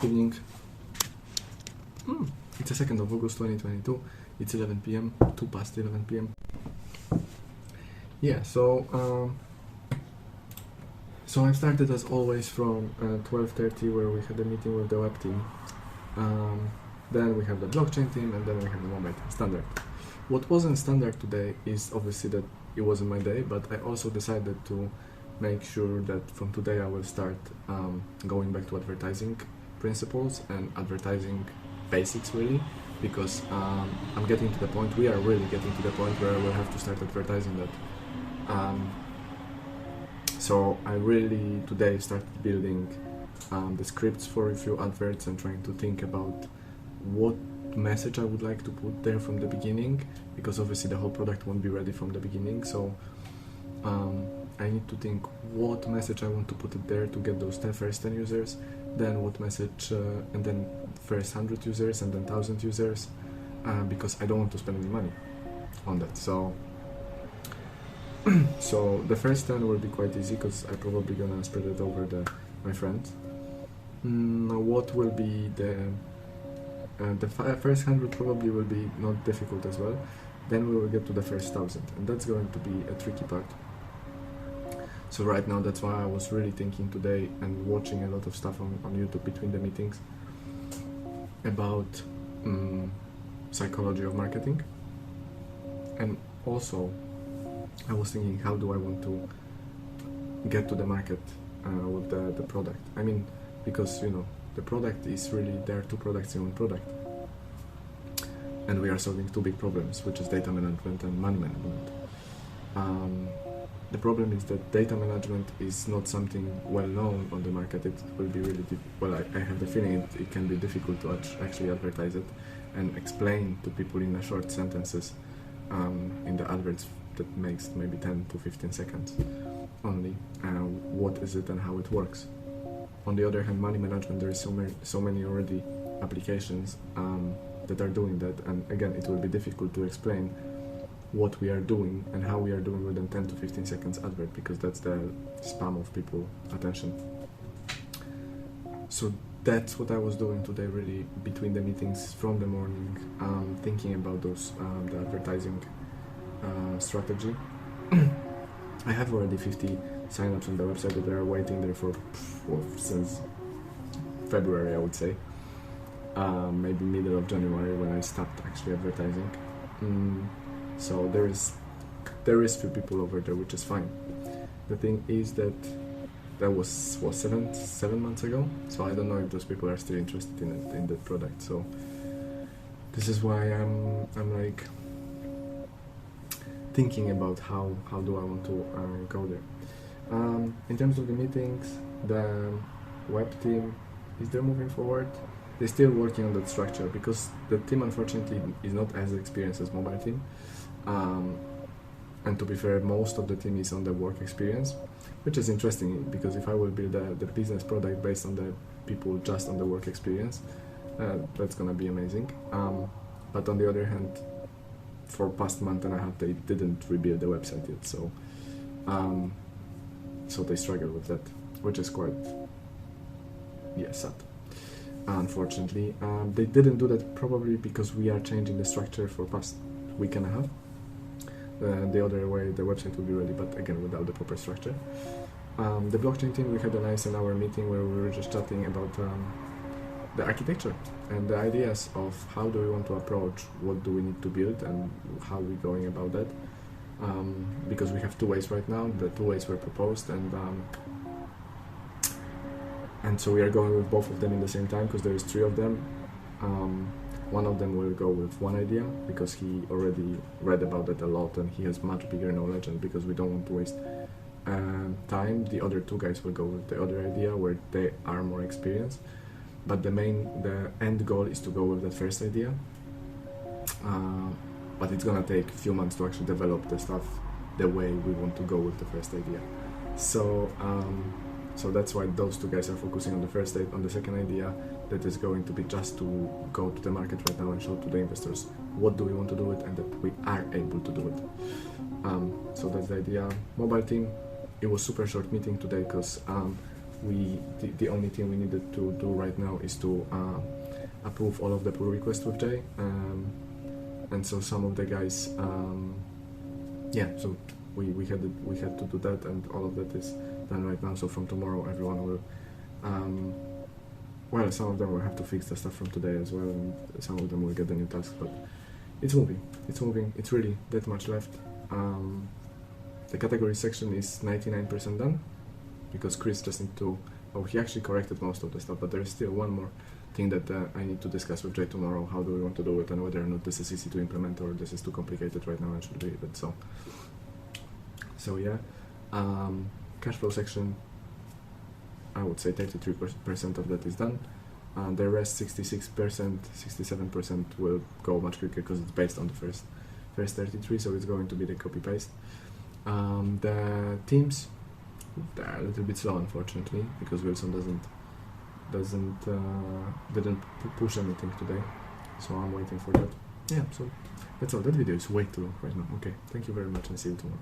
evening. It's the 2nd of August 2022. It's 11 p.m. 2 past 11 p.m. Yeah, so I started as always from 12:30, where we had a meeting with the web team. Then we have the blockchain team, and then we have the mobile team. Standard. What wasn't standard today is obviously that it wasn't my day, but I also decided to make sure that from today I will start going back to advertising principles and advertising basics, really, because I'm getting to the point, we are really getting to the point where we'll have to start advertising that. So I really today started building the scripts for a few adverts and trying to think about what message I would like to put there from the beginning, because obviously the whole product won't be ready from the beginning. So I need to think what message I want to put it there to get those first 10 users, then what message, and then first 100 users, and then 1,000 users, because I don't want to spend any money on that. So the first 10 will be quite easy, because I'm probably gonna spread it over my friends. What will be the first 100 probably will be not difficult as well. Then we will get to the first 1,000, and that's going to be a tricky part. So right now, that's why I was really thinking today and watching a lot of stuff on YouTube between the meetings about psychology of marketing. And also, I was thinking, how do I want to get to the market with the product? I mean, because, the product is really, there are two products in one product. And we are solving two big problems, which is data management and money management. The problem is that data management is not something well known on the market. It will be really, I have the feeling it can be difficult to actually advertise it and explain to people in a short sentences in the adverts that makes maybe 10 to 15 seconds only, what is it and how it works. On the other hand, money management, there is so many already applications that are doing that, and again, it will be difficult to explain what we are doing and how we are doing within 10 to 15 seconds advert, because that's the spam of people attention. So that's what I was doing today, really, between the meetings from the morning, thinking about those the advertising strategy. I have already 50 signups on the website that are waiting there for since February, I would say, maybe middle of January, when I stopped actually advertising. So there is few people over there, which is fine. The thing is that was 7 months ago, so I don't know if those people are still interested in that product. So this is why I'm like thinking about how do I want to go there. In terms of the meetings, the web team, is they're moving forward. They're still working on that structure, because the team unfortunately is not as experienced as mobile team. And to be fair, most of the team is on the work experience, which is interesting, because if I will build the business product based on the people just on the work experience, that's gonna be amazing. But on the other hand, for past month and a half, they didn't rebuild the website yet, so they struggle with that, which is quite sad. Unfortunately, they didn't do that probably because we are changing the structure for past week and a half. The other way, the website will be ready, but again, without the proper structure. The blockchain team, we had a nice an-hour meeting where we were just chatting about the architecture and the ideas of how do we want to approach, what do we need to build, and how we're going about that. Because we have two ways right now, the two ways were proposed, and so we are going with both of them in the same time, because there is 3 of them. One of them will go with one idea, because he already read about it a lot and he has much bigger knowledge, and because we don't want to waste time, the other 2 guys will go with the other idea where they are more experienced. But the end goal is to go with that first idea. But it's gonna take a few months to actually develop the stuff the way we want to go with the first idea. So that's why those 2 guys are focusing on the second idea, that is going to be just to go to the market right now and show to the investors what do we want to do it, and that we are able to do it. So that's the idea. Mobile team, it was super short meeting today, because the only thing we needed to do right now is to approve all of the pull requests with Jay, and so some of the guys, so we had to do that, and all of that is done right now. So from tomorrow, everyone will, some of them will have to fix the stuff from today as well, and some of them will get the new tasks. But it's moving. It's really that much left. The category section is 99% done, because Chris just need to. Oh, he actually corrected most of the stuff, but there is still one more thing that I need to discuss with Jay tomorrow. How do we want to do it, and whether or not this is easy to implement, or this is too complicated right now and should leave it. So yeah, cash flow section, I would say 33% of that is done. The rest, 66%, 67% will go much quicker because it's based on the first 33, so it's going to be the copy paste. The teams, they're a little bit slow, unfortunately, because Wilson didn't push anything today, so I'm waiting for that. Yeah, so that's all. That video is way too long right now. Okay, thank you very much, and see you tomorrow.